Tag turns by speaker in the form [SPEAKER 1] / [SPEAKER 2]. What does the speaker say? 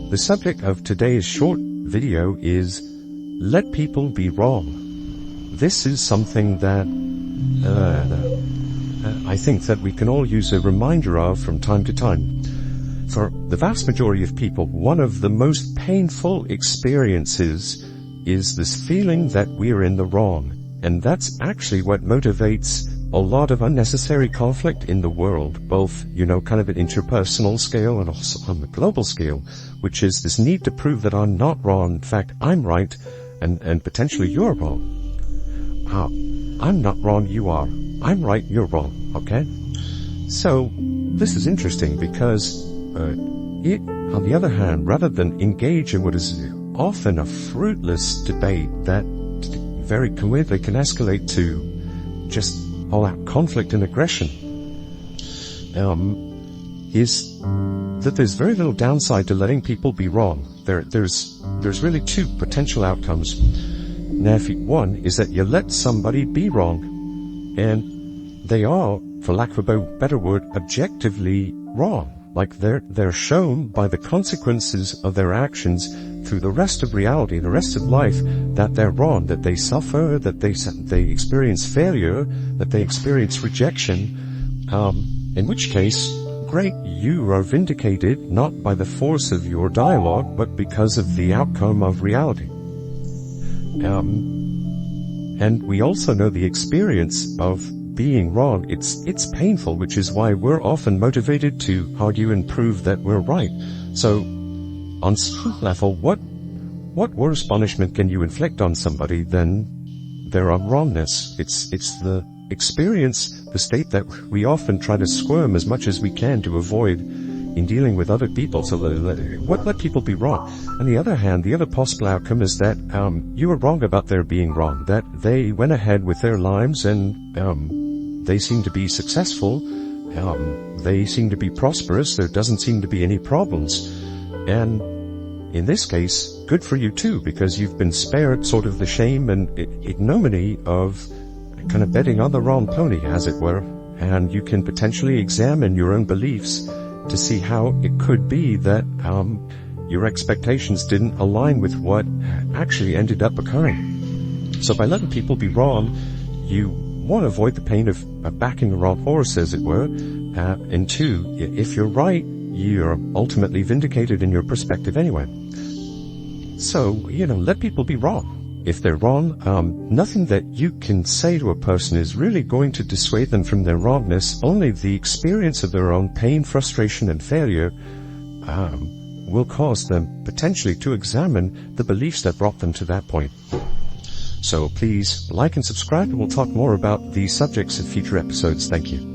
[SPEAKER 1] The subject of today's short video is let people be wrong. This is something that I think that we can all use a reminder of from time to time. For the vast majority of people, one of the most painful experiences is this feeling that we're in the wrong. And that's actually what motivates a lot of unnecessary conflict in the world, both, kind of at interpersonal scale and also on the global scale, which is this need to prove that I'm not wrong. In fact, I'm right, and potentially you're wrong. I'm not wrong, you are. I'm right, you're wrong, okay? So, this is interesting because on the other hand, rather than engage in what is often a fruitless debate that very quickly can escalate to just all-out conflict and aggression, is that there's very little downside to letting people be wrong. There's really two potential outcomes. Now, one is that you let somebody be wrong, and they are, for lack of a better word, objectively wrong. Like they're shown by the consequences of their actions through the rest of reality, the rest of life, that they're wrong, that they suffer, that they experience failure, that they experience rejection. In which case, great, you are vindicated not by the force of your dialogue, but because of the outcome of reality. And we also know the experience of being wrong. It's painful, which is why we're often motivated to argue and prove that we're right. So, on some level, what worse punishment can you inflict on somebody than their wrongness? It's the experience, the state that we often try to squirm as much as we can to avoid in dealing with other people. So let people be wrong. On the other hand, the other possible outcome is that you were wrong about their being wrong, that they went ahead with their lives and they seem to be successful, they seem to be prosperous, there doesn't seem to be any problems. And in this case, good for you too, because you've been spared sort of the shame and ignominy of kind of betting on the wrong pony, as it were, and you can potentially examine your own beliefs to see how it could be that your expectations didn't align with what actually ended up occurring. So by letting people be wrong, you want to avoid the pain of backing the wrong horse, as it were, and two, if you're right, you're ultimately vindicated in your perspective anyway. So, let people be wrong. If they're wrong, nothing that you can say to a person is really going to dissuade them from their wrongness. Only the experience of their own pain, frustration, and failure will cause them potentially to examine the beliefs that brought them to that point. So please like and subscribe, and we'll talk more about these subjects in future episodes. Thank you.